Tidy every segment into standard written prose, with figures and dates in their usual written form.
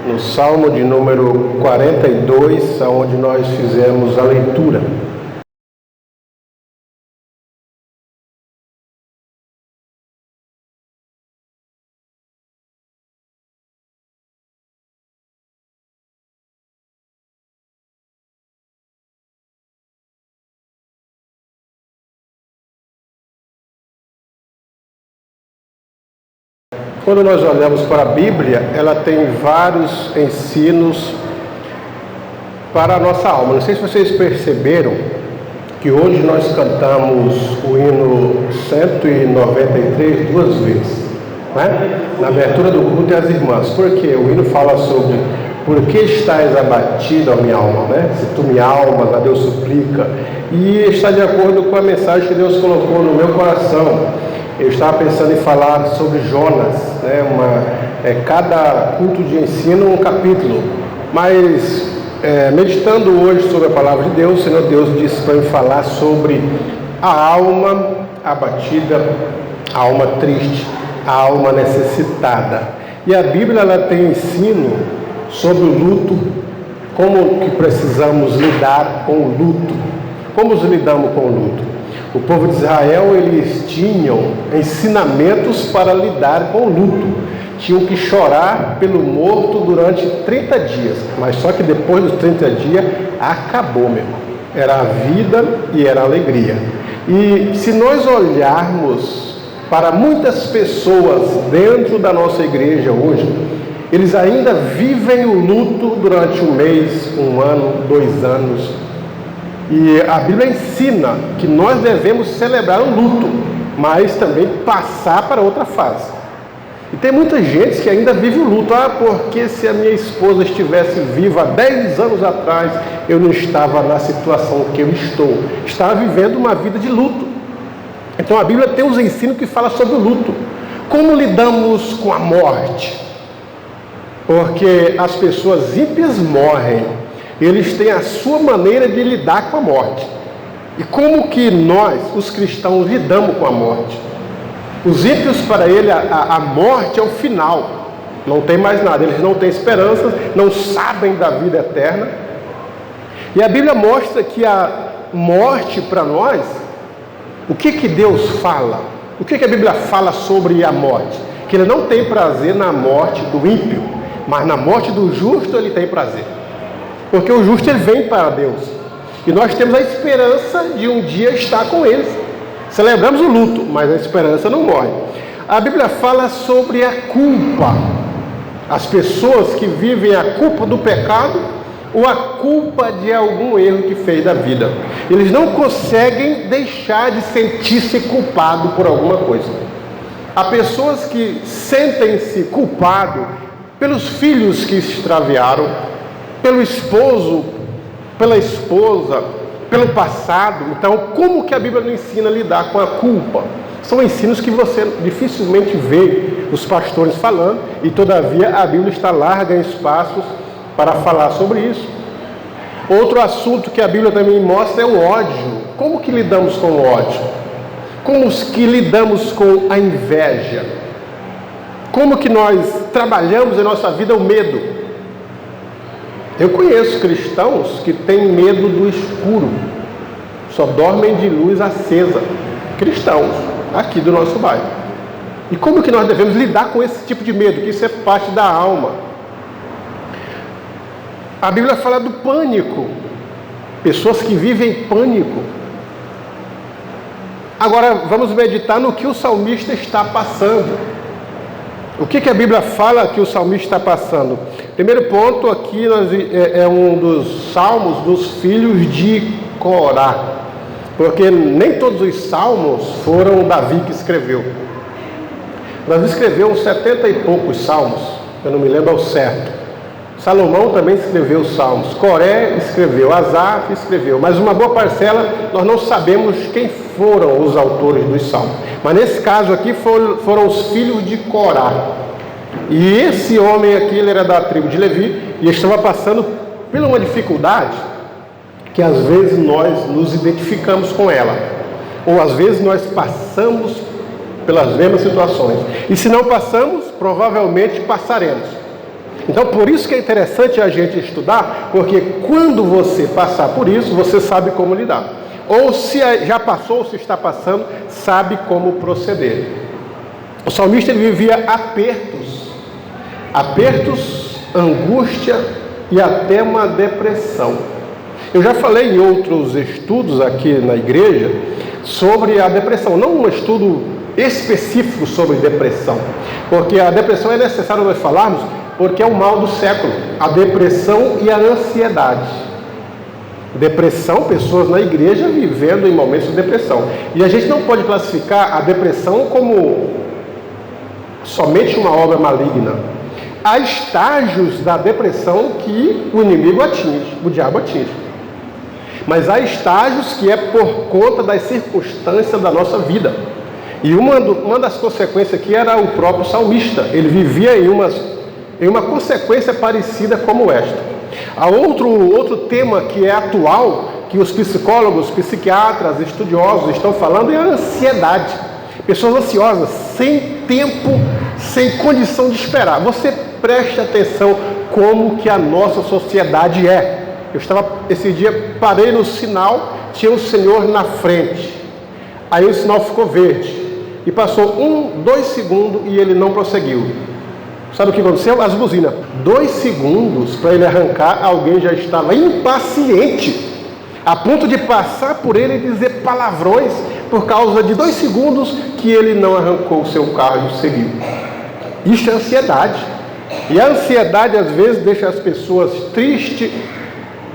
no Salmo de número 42, onde nós fizemos a leitura. Quando nós olhamos para a Bíblia, ela tem vários ensinos para a nossa alma. Não sei se vocês perceberam que hoje nós cantamos o hino 193 duas vezes, né? Na abertura do culto as irmãs, porque o hino fala sobre por que estás abatida, ó minha alma, né? Se tu me almas, a Deus suplica, e está de acordo com a mensagem que Deus colocou no meu coração. Eu estava pensando em falar sobre Jonas, né? Cada culto de ensino um capítulo, mas meditando hoje sobre a palavra de Deus, o Senhor Deus disse para eu falar sobre a alma abatida, a alma triste, a alma necessitada. E a Bíblia ela tem ensino sobre o luto, como que precisamos lidar com o luto, como lidamos com o luto. O povo de Israel, eles tinham ensinamentos para lidar com o luto. Tinham que chorar pelo morto durante 30 dias. Mas só que depois dos 30 dias, acabou, meu irmão. Era a vida e era a alegria. E se nós olharmos para muitas pessoas dentro da nossa igreja hoje, eles ainda vivem o luto durante um mês, um ano, 2 anos. E a Bíblia ensina que nós devemos celebrar o luto, mas também passar para outra fase. E tem muita gente que ainda vive o luto. Porque se a minha esposa estivesse viva há 10 anos atrás, eu não estava na situação que eu estou. Estava vivendo uma vida de luto. Então a Bíblia tem uns ensinos que falam sobre o luto. Como lidamos com a morte? Porque as pessoas ímpias morrem. Eles têm a sua maneira de lidar com a morte. E como que nós, os cristãos, lidamos com a morte? Os ímpios, para ele, a morte é o final. Não tem mais nada. Eles não têm esperança, não sabem da vida eterna. E a Bíblia mostra que a morte para nós, o que Deus fala? O que a Bíblia fala sobre a morte? Que ele não tem prazer na morte do ímpio, mas na morte do justo ele tem prazer. Porque o justo ele vem para Deus. E nós temos a esperança de um dia estar com eles. Celebramos o luto, mas a esperança não morre. A Bíblia fala sobre a culpa. As pessoas que vivem a culpa do pecado ou a culpa de algum erro que fez da vida. Eles não conseguem deixar de sentir-se culpado por alguma coisa. Há pessoas que sentem-se culpado pelos filhos que se extraviaram, pelo esposo, pela esposa, pelo passado. Então, como que a Bíblia nos ensina a lidar com a culpa? São ensinos que você dificilmente vê os pastores falando, e todavia a Bíblia está larga em espaços para falar sobre isso. Outro assunto que a Bíblia também mostra é o ódio. Como que lidamos com o ódio? Como que lidamos com a inveja? Como que nós trabalhamos em nossa vida o medo? Eu conheço cristãos que têm medo do escuro, só dormem de luz acesa. Cristãos, aqui do nosso bairro. E como que nós devemos lidar com esse tipo de medo? Que isso é parte da alma. A Bíblia fala do pânico. Pessoas que vivem em pânico. Agora vamos meditar no que o salmista está passando. O que a Bíblia fala que o salmista está passando? Primeiro ponto aqui é um dos salmos dos filhos de Corá. Porque nem todos os salmos foram Davi que escreveu. Davi escreveu uns 70 e poucos salmos, eu não me lembro ao certo. Salomão também escreveu salmos. Coré escreveu, Asaf escreveu. Mas uma boa parcela nós não sabemos quem foram os autores dos salmos. Mas nesse caso aqui foram os filhos de Corá. E esse homem aqui, ele era da tribo de Levi e estava passando por uma dificuldade que às vezes nós nos identificamos com ela. Ou às vezes nós passamos pelas mesmas situações. E se não passamos, provavelmente passaremos. Então, por isso que é interessante a gente estudar, porque quando você passar por isso, você sabe como lidar. Ou se já passou, ou se está passando, sabe como proceder. O salmista ele vivia apertos, angústia e até uma depressão. Eu já falei em outros estudos aqui na igreja sobre a depressão, não um estudo específico sobre depressão, porque a depressão é necessário nós falarmos, porque é o mal do século, a depressão e a ansiedade. Depressão, pessoas na igreja vivendo em momentos de depressão. E a gente não pode classificar a depressão como somente uma obra maligna. Há estágios da depressão que o inimigo atinge, o diabo atinge. Mas há estágios que é por conta das circunstâncias da nossa vida. E uma das consequências aqui era o próprio salmista. Ele vivia em uma consequência parecida como esta. Há outro tema que é atual, que os psicólogos, psiquiatras, estudiosos estão falando, é a ansiedade. Pessoas ansiosas, sem tempo, sem condição de esperar. Você preste atenção como que a nossa sociedade é. Esse dia, parei no sinal, tinha um senhor na frente. Aí o sinal ficou verde. E passou 2 segundos e ele não prosseguiu. Sabe o que aconteceu? As buzinas. 2 segundos para ele arrancar, alguém já estava impaciente, a ponto de passar por ele e dizer palavrões, por causa de 2 segundos que ele não arrancou o seu carro e seguiu. Isso é ansiedade. E a ansiedade às vezes deixa as pessoas tristes,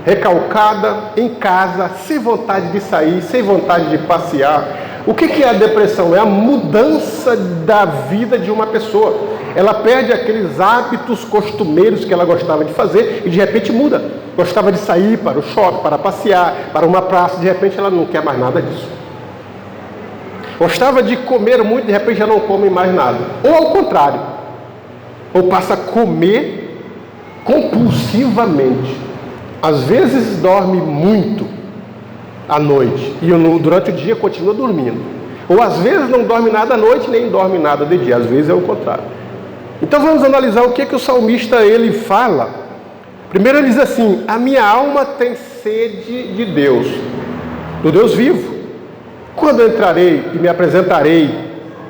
recalcadas, em casa, sem vontade de sair, sem vontade de passear. O que é a depressão? É a mudança da vida de uma pessoa. Ela perde aqueles hábitos costumeiros que ela gostava de fazer e de repente muda. Gostava de sair para o shopping, para passear, para uma praça, de repente ela não quer mais nada disso. Gostava de comer muito, de repente já não come mais nada. Ou ao contrário, ou passa a comer compulsivamente. Às vezes dorme muito à noite e durante o dia continua dormindo. Ou às vezes não dorme nada à noite, nem dorme nada de dia. Às vezes é o contrário. Então vamos analisar o que o salmista ele fala. Primeiro ele diz assim: a minha alma tem sede de Deus, do Deus vivo. Quando eu entrarei e me apresentarei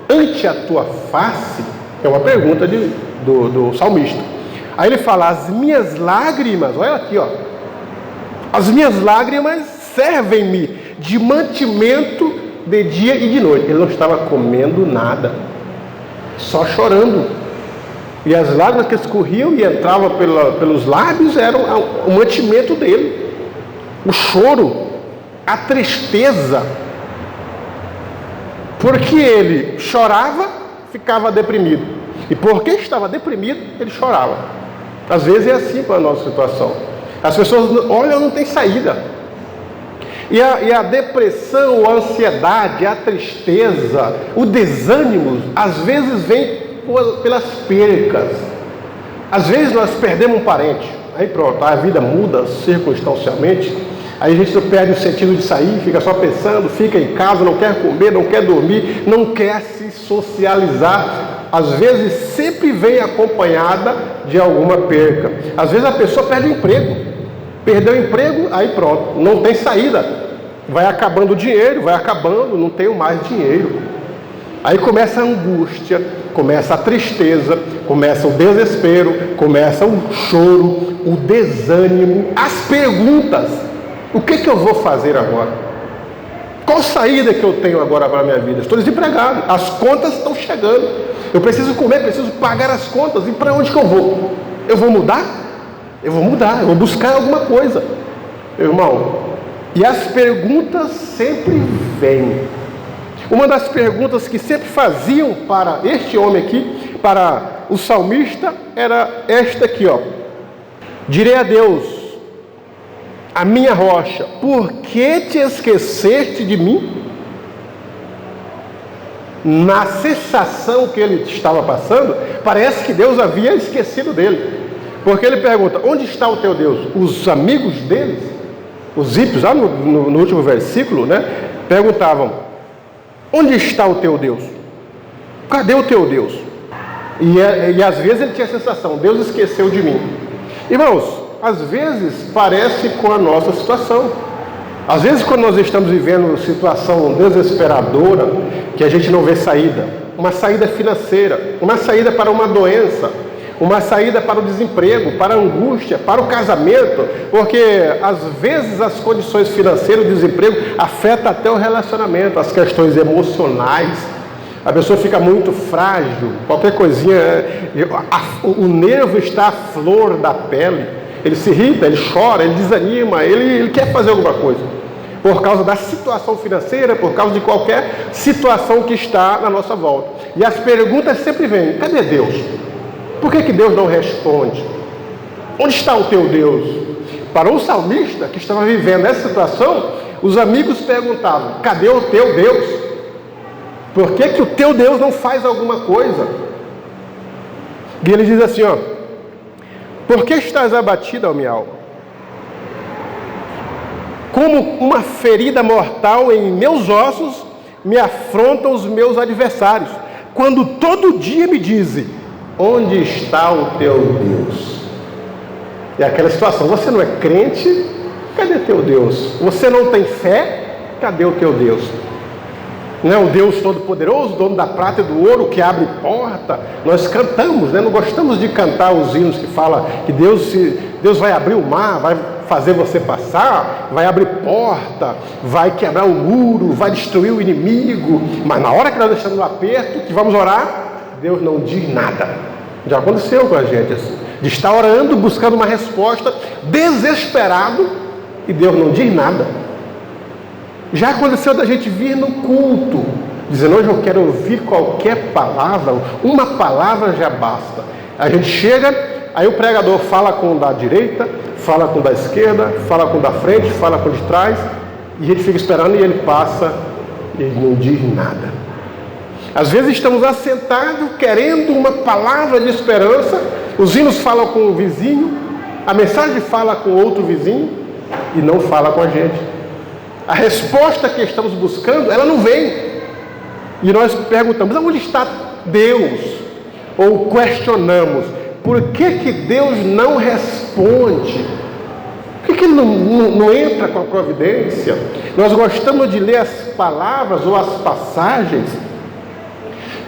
ante a tua face? É uma pergunta do salmista. Aí ele fala: as minhas lágrimas, olha aqui, ó, as minhas lágrimas servem-me de mantimento de dia e de noite. Ele não estava comendo nada, só chorando. E as lágrimas que escorriam e entravam pelos lábios eram o mantimento dele. O choro, a tristeza. Porque ele chorava, ficava deprimido. E porque estava deprimido, ele chorava. Às vezes é assim com a nossa situação. As pessoas olham, não tem saída. E a depressão, a ansiedade, a tristeza, o desânimo, às vezes vem pelas percas. Às vezes nós perdemos um parente, aí pronto, a vida muda circunstancialmente, aí a gente não perde o sentido de sair, fica só pensando, fica em casa, não quer comer, não quer dormir, não quer se socializar. Às vezes sempre vem acompanhada de alguma perca. Às vezes a pessoa perde o emprego, perdeu o emprego, aí pronto, não tem saída, vai acabando o dinheiro, vai acabando, não tenho mais dinheiro. Aí começa a angústia, começa a tristeza, começa o desespero, começa o choro, o desânimo, as perguntas. O que eu vou fazer agora? Qual saída que eu tenho agora para a minha vida? Estou desempregado, as contas estão chegando. Eu preciso comer, preciso pagar as contas. E para onde que eu vou? Eu vou mudar? Eu vou mudar, eu vou buscar alguma coisa. Meu irmão, e as perguntas sempre vêm. Uma das perguntas que sempre faziam para este homem aqui, para o salmista, era esta aqui, ó. Direi a Deus, a minha rocha, por que te esqueceste de mim? Na sensação que ele estava passando, parece que Deus havia esquecido dele. Porque ele pergunta, onde está o teu Deus? Os amigos deles, os ímpios, lá no último versículo, né, perguntavam, onde está o teu Deus? Cadê o teu Deus? E às vezes ele tinha a sensação, Deus esqueceu de mim. Irmãos, às vezes parece com a nossa situação. Às vezes quando nós estamos vivendo situação desesperadora, que a gente não vê saída, uma saída financeira, uma saída para uma doença, uma saída para o desemprego, para a angústia, para o casamento, porque às vezes as condições financeiras, o desemprego, afeta até o relacionamento, as questões emocionais. A pessoa fica muito frágil, qualquer coisinha, o nervo está à flor da pele, ele se irrita, ele chora, ele desanima, ele quer fazer alguma coisa, por causa da situação financeira, por causa de qualquer situação que está na nossa volta. E as perguntas sempre vêm, cadê Deus? Por que Deus não responde? Onde está o teu Deus? Para um salmista que estava vivendo essa situação, os amigos perguntavam, cadê o teu Deus? Por que o teu Deus não faz alguma coisa? E ele diz assim, ó, por que estás abatida, ó minha alma? Como uma ferida mortal em meus ossos, me afrontam os meus adversários, quando todo dia me dizem, onde está o teu Deus? É aquela situação, você não é crente, cadê teu Deus? Você não tem fé, cadê o teu Deus? Não é o Deus Todo-Poderoso, dono da prata e do ouro, que abre porta. Nós cantamos, né? Não gostamos de cantar os hinos que falam que Deus vai abrir o mar, vai fazer você passar, vai abrir porta, vai quebrar o muro, vai destruir o inimigo. Mas na hora que nós estamos no aperto, que vamos orar, Deus não diz nada. Já aconteceu com a gente assim, de estar orando, buscando uma resposta, desesperado, e Deus não diz nada. Já aconteceu da gente vir no culto, dizendo, hoje eu quero ouvir qualquer palavra, uma palavra já basta. A gente chega, aí o pregador fala com o da direita, fala com o da esquerda, fala com o da frente, fala com o de trás, e a gente fica esperando e ele passa, e ele não diz nada. Às vezes estamos assentados, querendo uma palavra de esperança, os hinos falam com o vizinho, a mensagem fala com outro vizinho, e não fala com a gente. A resposta que estamos buscando, ela não vem. E nós perguntamos, onde está Deus? Ou questionamos, por que Deus não responde? Por que Ele não entra com a providência? Nós gostamos de ler as palavras ou as passagens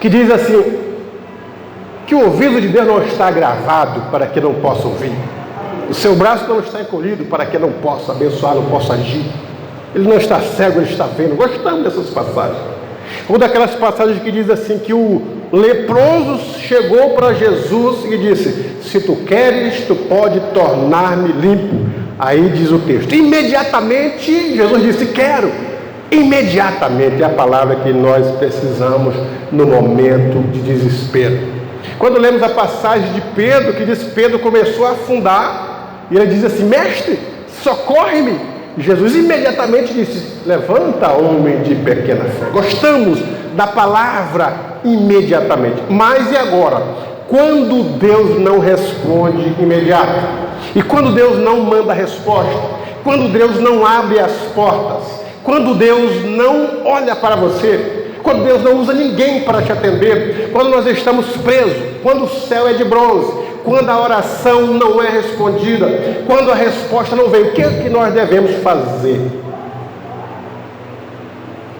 que diz assim, que o ouvido de Deus não está agravado para que não possa ouvir. O seu braço não está encolhido para que não possa abençoar, não possa agir. Ele não está cego, ele está vendo. Gostamos dessas passagens. Ou daquelas passagens que diz assim, que o leproso chegou para Jesus e disse, se tu queres, tu pode tornar-me limpo. Aí diz o texto, imediatamente Jesus disse, quero. Imediatamente é a palavra que nós precisamos no momento de desespero. Quando lemos a passagem de Pedro, que diz, Pedro começou a afundar, e ele diz assim, mestre, socorre-me. Jesus imediatamente disse, levanta, homem de pequena fé. Gostamos da palavra imediatamente. Mas e agora? Quando Deus não responde imediato? E quando Deus não manda resposta? Quando Deus não abre as portas? Quando Deus não olha para você? Quando Deus não usa ninguém para te atender? Quando nós estamos presos? Quando o céu é de bronze? Quando a oração não é respondida, quando a resposta não vem, o que é que nós devemos fazer?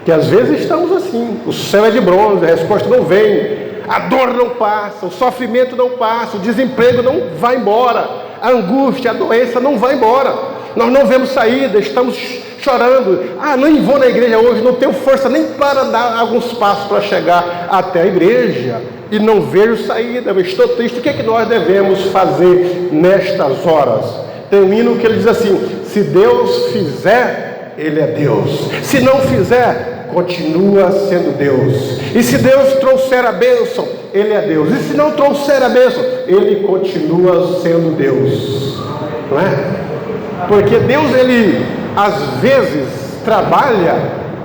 Que às vezes estamos assim, o céu é de bronze, a resposta não vem, a dor não passa, o sofrimento não passa, o desemprego não vai embora, a angústia, a doença não vai embora, nós não vemos saída, estamos chorando, nem vou na igreja hoje, não tenho força nem para dar alguns passos para chegar até a igreja, e não vejo saída, eu estou triste. O que é que nós devemos fazer nestas horas? Tem um hino que ele diz assim, se Deus fizer, Ele é Deus, se não fizer, continua sendo Deus, e se Deus trouxer a bênção, Ele é Deus, e se não trouxer a bênção, Ele continua sendo Deus, não é? Porque Deus, Ele às vezes trabalha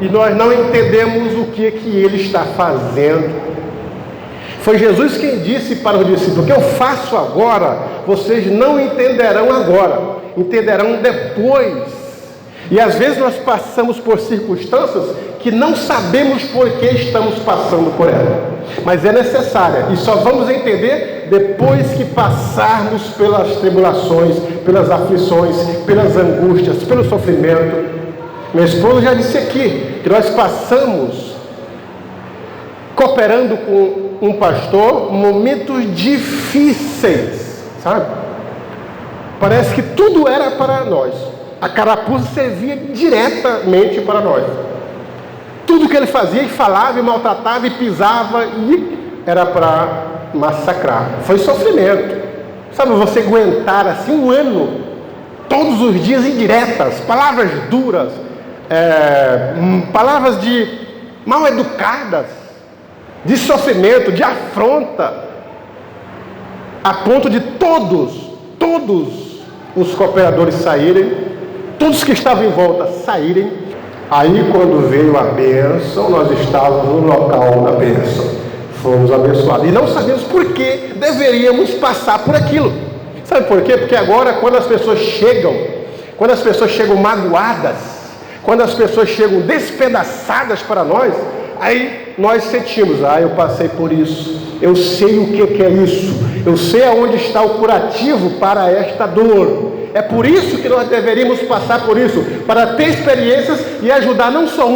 e nós não entendemos o que Ele está fazendo. Foi Jesus quem disse para os discípulos, o que eu faço agora, vocês não entenderão agora, entenderão depois. E às vezes nós passamos por circunstâncias que não sabemos por que estamos passando por ela. mas é necessária, e só vamos entender depois que passarmos pelas tribulações, pelas aflições, pelas angústias, pelo sofrimento. Minha esposa já disse aqui que nós passamos, cooperando com um pastor, momentos difíceis, sabe? Parece que tudo era para nós. A carapuça servia diretamente para nós. Tudo que ele fazia, e falava, e maltratava, e pisava, e era para massacrar. Foi sofrimento. Sabe, você aguentar assim um ano, todos os dias indiretas, palavras duras, palavras de mal educadas, de sofrimento, de afronta, a ponto de todos os cooperadores saírem, todos que estavam em volta saírem. Aí, quando veio a bênção, nós estávamos no local da bênção, fomos abençoados, e não sabemos por que deveríamos passar por aquilo. Sabe por quê? Porque agora, quando as pessoas chegam magoadas, quando as pessoas chegam despedaçadas para nós, aí nós sentimos, eu passei por isso, eu sei o que é isso, eu sei aonde está o curativo para esta dor. É por isso que nós deveríamos passar por isso, para ter experiências e ajudar não só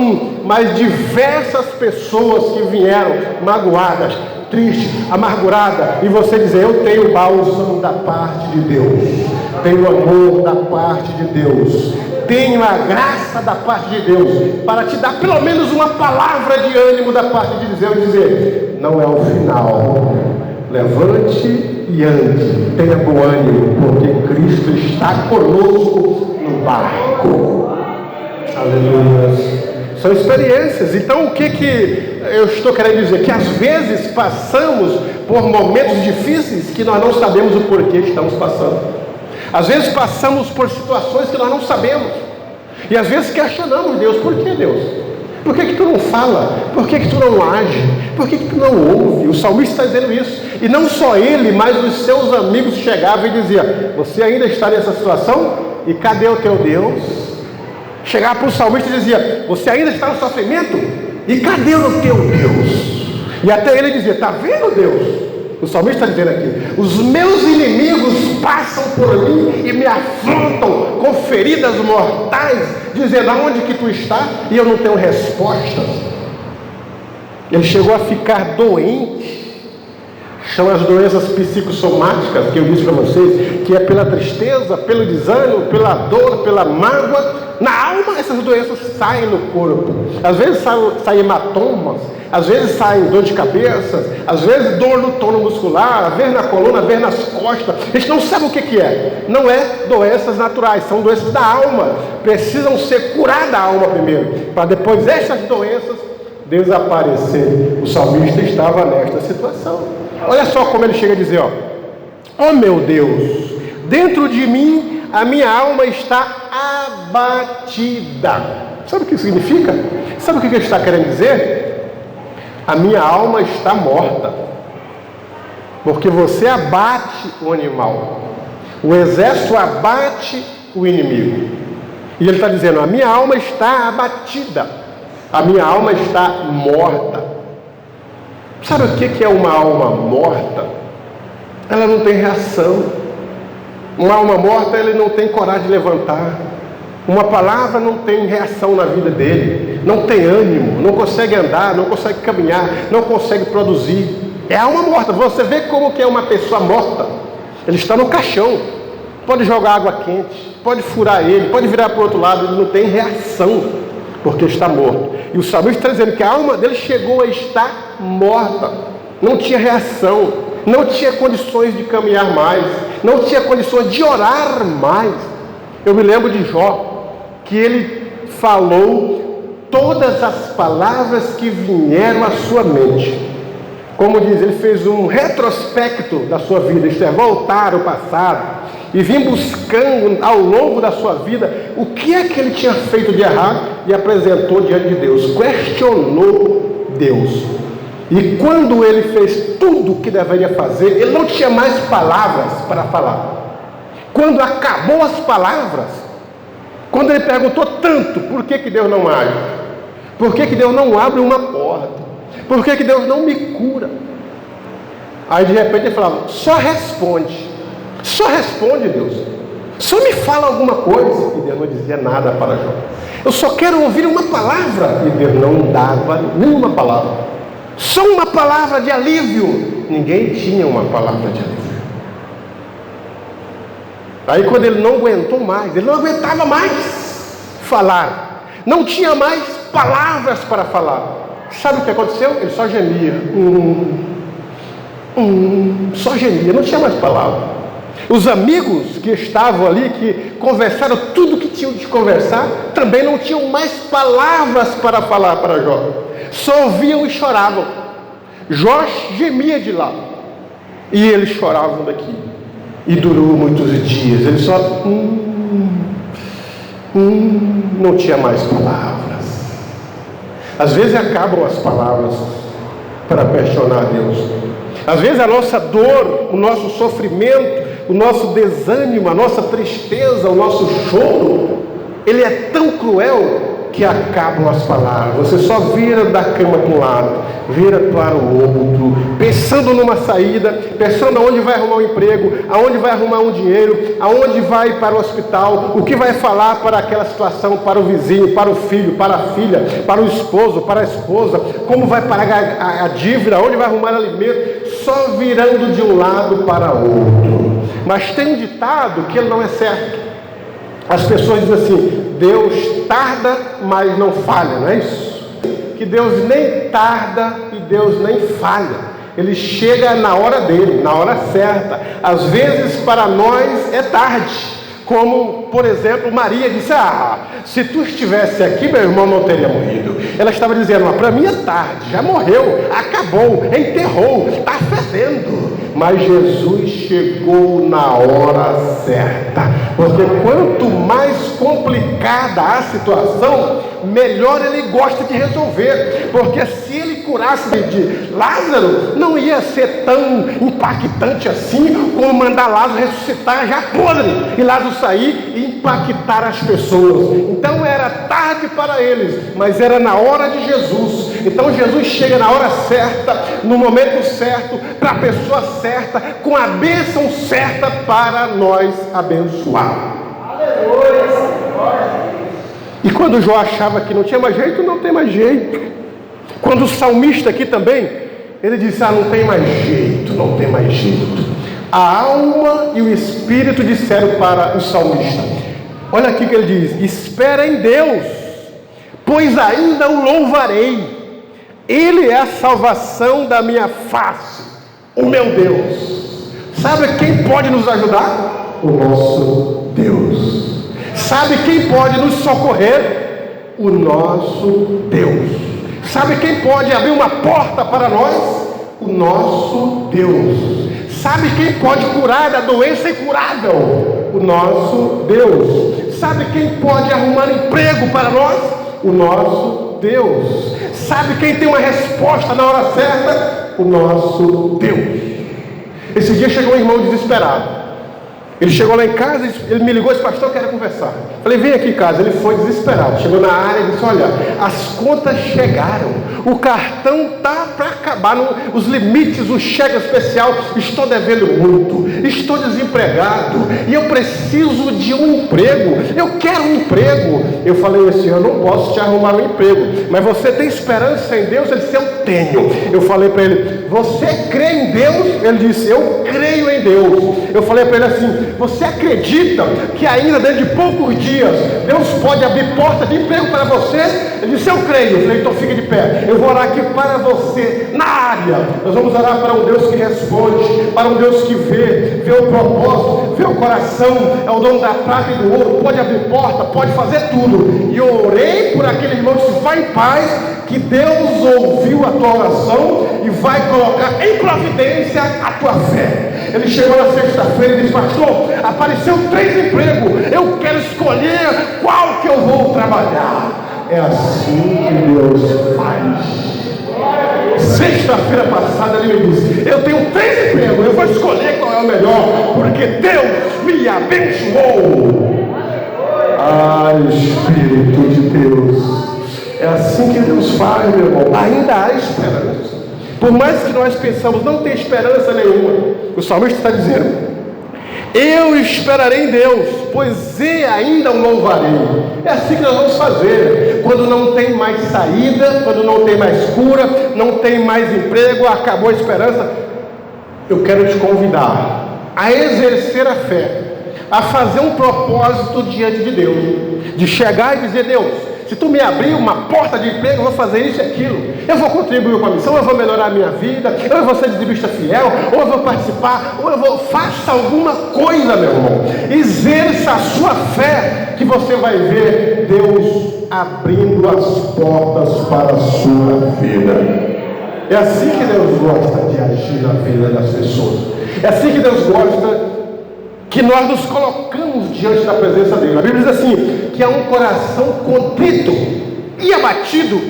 mas diversas pessoas que vieram magoadas, tristes, amarguradas, e você dizer, eu tenho bálsamo da parte de Deus, tenho amor da parte de Deus, tenho a graça da parte de Deus, para te dar pelo menos uma palavra de ânimo da parte de Deus, e dizer, não é o final, levante e ande, tenha bom ânimo, porque Cristo está conosco no barco. Aleluia. São experiências. Então, o que eu estou querendo dizer? Que às vezes passamos por momentos difíceis que nós não sabemos o porquê estamos passando. Às vezes passamos por situações que nós não sabemos. E às vezes questionamos Deus. Por que, Deus? Por que tu não fala? Por que tu não age? Por que tu não ouve? O salmista está dizendo isso. E não só ele, mas os seus amigos chegavam e diziam, você ainda está nessa situação? E cadê o teu Deus? Chegava para o salmista e dizia, você ainda está no sofrimento? E cadê o teu Deus? E até ele dizia, está vendo, Deus? O salmista está dizendo aqui, os meus inimigos passam por mim e me afrontam com feridas mortais, dizendo, aonde que tu está? E eu não tenho respostas. Ele chegou a ficar doente. São as doenças psicossomáticas que eu disse para vocês, que é pela tristeza, pelo desânimo, pela dor, pela mágoa. Na alma, essas doenças saem no corpo. Às vezes saem hematomas, às vezes saem dor de cabeça, às vezes dor no tono muscular, às vezes na coluna, às vezes nas costas. A gente não sabe o que é. Não é doenças naturais, são doenças da alma. Precisam ser curadas a alma primeiro, para depois essas doenças desaparecer. O salmista estava nesta situação. Olha só como ele chega a dizer, ó meu Deus, dentro de mim a minha alma está abatida. Sabe o que significa? Sabe o que ele está querendo dizer? A minha alma está morta, porque você abate o animal, o exército abate o inimigo, e ele está dizendo, a minha alma está abatida, a minha alma está morta. Sabe o que é uma alma morta? Ela não tem reação. Uma alma morta, ele não tem coragem de levantar. Uma palavra não tem reação na vida dele. Não tem ânimo, não consegue andar, não consegue caminhar, não consegue produzir. É alma morta. Você vê como que é uma pessoa morta. Ele está no caixão. Pode jogar água quente, pode furar ele, pode virar para o outro lado, ele não tem reação, porque está morto. E o salmista está dizendo que a alma dele chegou a estar morta, não tinha reação, não tinha condições de caminhar mais, não tinha condições de orar mais. Eu me lembro de Jó, que ele falou todas as palavras que vieram à sua mente. Como diz, ele fez um retrospecto da sua vida, isto é, voltar ao passado, e vim buscando ao longo da sua vida o que é que ele tinha feito de errado e apresentou diante de Deus, questionou Deus. E quando ele fez tudo o que deveria fazer, ele não tinha mais palavras para falar. Quando acabou as palavras, quando ele perguntou tanto, por que Deus não age? Por que Deus não abre uma porta? Por que Deus não me cura? Aí de repente ele falava, só responde, Deus, só me fala alguma coisa. E Deus não dizia nada para Jó. Eu só quero ouvir uma palavra. E Deus não dava nenhuma palavra, só uma palavra de alívio. Ninguém tinha uma palavra de alívio. Aí quando ele não aguentou mais, ele não aguentava mais falar, não tinha mais palavras para falar, sabe o que aconteceu? Ele só gemia, só gemia, não tinha mais palavra. Os amigos que estavam ali, que conversaram tudo que tinham de conversar, também não tinham mais palavras para falar para Jó, só ouviam e choravam. Jó gemia de lá e eles choravam daqui. E durou muitos dias. Ele só não tinha mais palavras. Às vezes acabam as palavras para questionar Deus. Às vezes a nossa dor, o nosso sofrimento, o nosso desânimo, a nossa tristeza, o nosso choro, ele é tão cruel que acabam as palavras. Você só vira da cama para um lado, vira para o outro, pensando numa saída, pensando aonde vai arrumar um emprego, aonde vai arrumar um dinheiro, aonde vai para o hospital, o que vai falar para aquela situação, para o vizinho, para o filho, para a filha, para o esposo, para a esposa, como vai pagar a dívida, aonde vai arrumar alimento, só virando de um lado para outro. Mas tem um ditado que ele não é certo. As pessoas dizem assim, Deus tarda, mas não falha, não é isso? Que Deus nem tarda e Deus nem falha. Ele chega na hora dele, na hora certa. Às vezes para nós é tarde. Como, por exemplo, Maria disse, se tu estivesse aqui, meu irmão não teria morrido. Ela estava dizendo, para mim é tarde, já morreu, acabou, enterrou, está fedendo. Mas Jesus chegou na hora certa, porque quanto mais complicada a situação, melhor ele gosta de resolver, porque se ele curasse de Lázaro, não ia ser tão impactante assim, como mandar Lázaro ressuscitar já podre, e Lázaro sair e impactar as pessoas. Então era tarde para eles, mas era na hora de Jesus. Então Jesus chega na hora certa, no momento certo, para a pessoa certa, com a bênção certa para nós abençoar. Aleluia! E quando Jó achava que não tinha mais jeito, não tem mais jeito. Quando o salmista aqui também, ele disse, não tem mais jeito, não tem mais jeito. A alma e o espírito disseram para o salmista, olha aqui que ele diz, espera em Deus, pois ainda o louvarei. Ele é a salvação da minha face, o meu Deus. Sabe quem pode nos ajudar? O nosso Deus. Sabe quem pode nos socorrer? O nosso Deus. Sabe quem pode abrir uma porta para nós? O nosso Deus. Sabe quem pode curar da doença incurável? O nosso Deus. Sabe quem pode arrumar emprego para nós? O nosso Deus. Sabe quem tem uma resposta na hora certa? O nosso Deus. Esse dia chegou um irmão desesperado. Ele chegou lá em casa, ele me ligou e disse, pastor, eu quero conversar. Falei, vem aqui em casa. Ele foi desesperado, chegou na área e disse, olha, as contas chegaram, o cartão está para acabar, os limites, o cheque especial, estou devendo muito, estou desempregado, e eu preciso de um emprego, eu quero um emprego. Eu falei assim, eu não posso te arrumar um emprego, mas você tem esperança em Deus? Ele disse, eu tenho. Eu falei para ele, você crê em Deus? Ele disse, eu creio em Deus. Eu falei para ele assim, você acredita que ainda dentro de poucos dias Deus pode abrir porta de emprego para você? Ele disse, eu creio. Eu falei, então fica de pé, eu vou orar aqui para você, na área. Nós vamos orar para um Deus que responde, para um Deus que vê o propósito, vê o coração, é o dono da prata e do ouro, pode abrir porta, pode fazer tudo. E eu orei por aquele irmão, disse, vai em paz, que Deus ouviu a tua oração e vai colocar em providência a tua fé. Ele chegou na sexta-feira e disse, pastor, apareceu 3 empregos, eu quero escolher qual que eu vou trabalhar. É assim que Deus faz. Sexta-feira passada ele me disse, eu tenho 3 empregos, eu vou escolher qual é o melhor, porque Deus me abençoou. Espírito de Deus, É assim que Deus faz, meu irmão. Ainda há esperança. Por mais que nós pensamos, não tem esperança nenhuma. O salmista está dizendo: eu esperarei em Deus, pois ainda o louvarei. É assim que nós vamos fazer. Quando não tem mais saída, quando não tem mais cura, não tem mais emprego, acabou a esperança, eu quero te convidar a exercer a fé, a fazer um propósito diante de Deus, de chegar e dizer: Deus, se tu me abrir uma porta de emprego, eu vou fazer isso e aquilo, eu vou contribuir com a missão, eu vou melhorar a minha vida, eu vou ser dizimista fiel, ou eu vou participar, ou eu vou... Faça alguma coisa, meu irmão. Exerça a sua fé, que você vai ver Deus abrindo as portas para a sua vida. É assim que Deus gosta de agir na vida das pessoas. É assim que Deus gosta que nós nos colocamos diante da presença dele. A Bíblia diz assim, que há um coração contrito e abatido,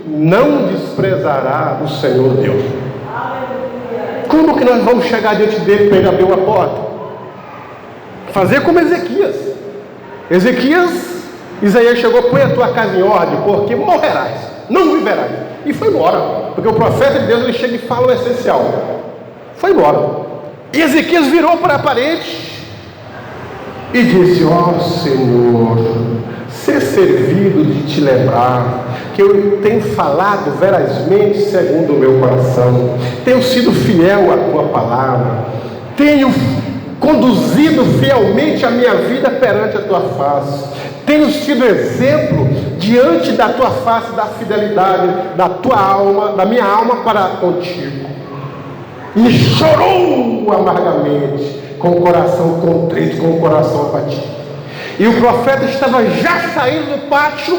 não desprezará o Senhor Deus. Como que nós vamos chegar diante dele para ele abrir uma porta? Fazer como Ezequias. Isaías chegou: põe a tua casa em ordem, porque morrerás, não viverás. E foi embora, porque o profeta de Deus, ele chega e fala o essencial. Foi embora. E Ezequias virou para a parede e disse: ó Senhor, ser servido de te lembrar que eu tenho falado verazmente segundo o meu coração, tenho sido fiel à tua palavra, tenho conduzido fielmente a minha vida perante a tua face, tenho sido exemplo diante da tua face da fidelidade da tua alma, da minha alma para contigo. E chorou amargamente, com o coração contrito, com o coração abatido. E o profeta estava já saindo do pátio,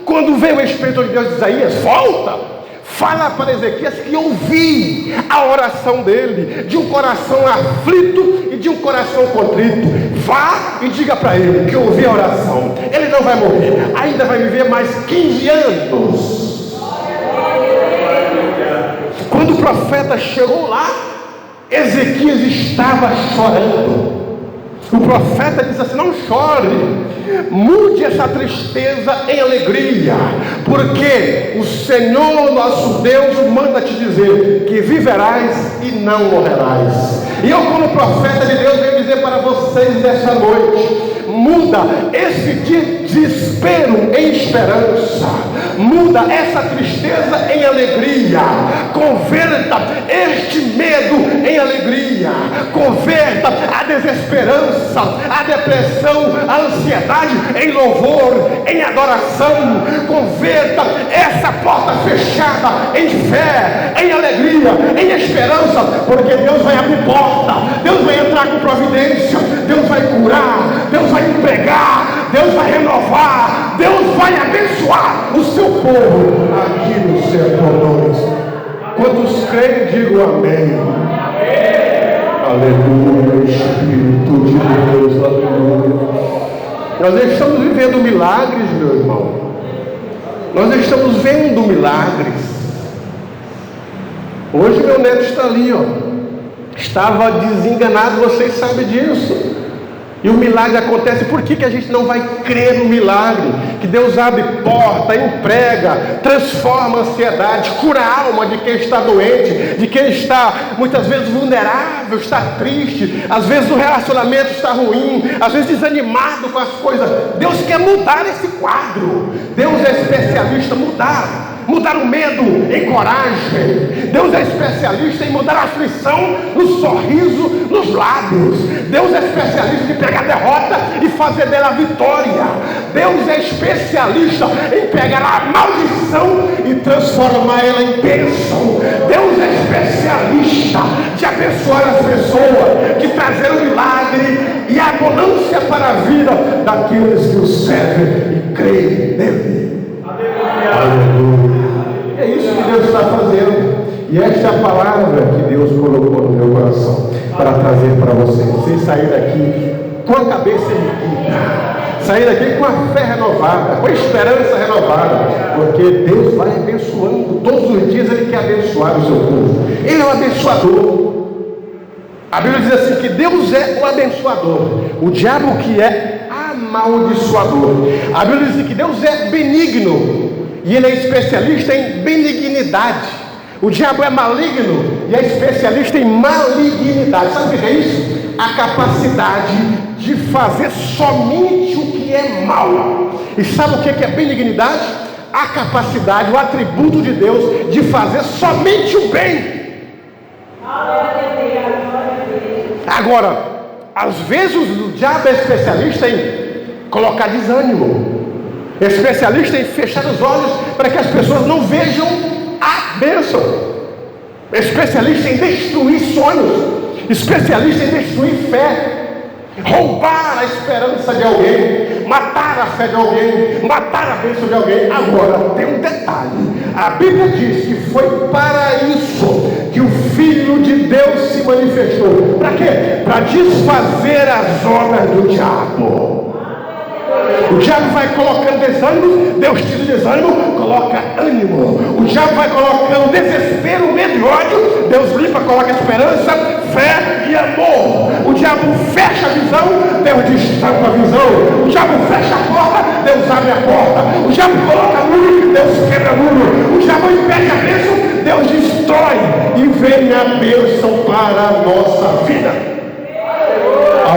quando veio o Espírito de Deus de Isaías: volta, fala para Ezequias que ouvi a oração dele, de um coração aflito e de um coração contrito. Vá e diga para ele que ouvi a oração. Ele não vai morrer, ainda vai viver mais 15 anos. Quando o profeta chegou lá, Ezequias estava chorando. O profeta disse assim: não chore, mude essa tristeza em alegria, porque o Senhor nosso Deus manda te dizer que viverás e não morrerás. E eu, como profeta de Deus, venho dizer para vocês nessa noite: muda esse desespero em esperança, muda essa tristeza em alegria, converta este medo em alegria, converta a desesperança, a depressão, a ansiedade em louvor, em adoração, converta essa porta fechada em fé, em alegria, em esperança, porque Deus vai abrir porta, Deus vai entrar com providência, Deus vai curar, Deus vai empregar, Deus vai renovar, Deus vai abençoar o seu povo aqui no Sertão 2. Quantos creem, digam amém. Aleluia, Espírito de Deus, aleluia. Nós estamos vivendo milagres, meu irmão. Nós estamos vendo milagres. Hoje meu neto está ali, ó. Estava desenganado, vocês sabem disso. E o milagre acontece. Por que a gente não vai crer no milagre? Que Deus abre porta, emprega, transforma a ansiedade, cura a alma de quem está doente, de quem está muitas vezes vulnerável, está triste, às vezes o relacionamento está ruim, às vezes desanimado com as coisas. Deus quer mudar esse quadro. Deus é especialista em mudar o medo em coragem. Deus é especialista em mudar a aflição no sorriso, nos lábios. Deus é especialista em pegar a derrota e fazer dela a vitória. Deus é especialista em pegar a maldição e transformar ela em bênção. Deus é especialista de abençoar as pessoas, de trazer o milagre e a abundância para a vida daqueles que o servem e creem nele. Aleluia. É isso que Deus está fazendo. E esta é a palavra que Deus colocou no meu coração para trazer para vocês. Vocês saírem daqui com a cabeça erguida, sair daqui com a fé renovada, com a esperança renovada, porque Deus vai abençoando. Todos os dias Ele quer abençoar o seu povo. Ele é o abençoador. A Bíblia diz assim que Deus é o abençoador, o diabo que é amaldiçoador. A Bíblia diz que Deus é benigno E ele é especialista em benignidade. O diabo é maligno e é especialista em malignidade. Sabe o que é isso? A capacidade de fazer somente o que é mal. E sabe o que é benignidade? A capacidade, o atributo de Deus de fazer somente o bem. Agora, às vezes o diabo é especialista em colocar desânimo, é especialista em fechar os olhos para que as pessoas não vejam a bênção, é especialista em destruir sonhos, especialista em destruir fé, roubar a esperança de alguém, matar a fé de alguém, matar a bênção de alguém. Agora, tem um detalhe: a Bíblia diz que foi para isso que o Filho de Deus se manifestou. Para quê? Para desfazer as obras do diabo. O diabo vai colocando desânimo, Deus tira o desânimo, coloca ânimo. O diabo vai colocando desespero, medo e ódio, Deus limpa, coloca esperança, fé e amor. O diabo fecha a visão, Deus destampa a visão. O diabo fecha a porta, Deus abre a porta. O diabo coloca muro, Deus quebra muro. O diabo impede a bênção, Deus destrói. E vem a bênção para a nossa vida.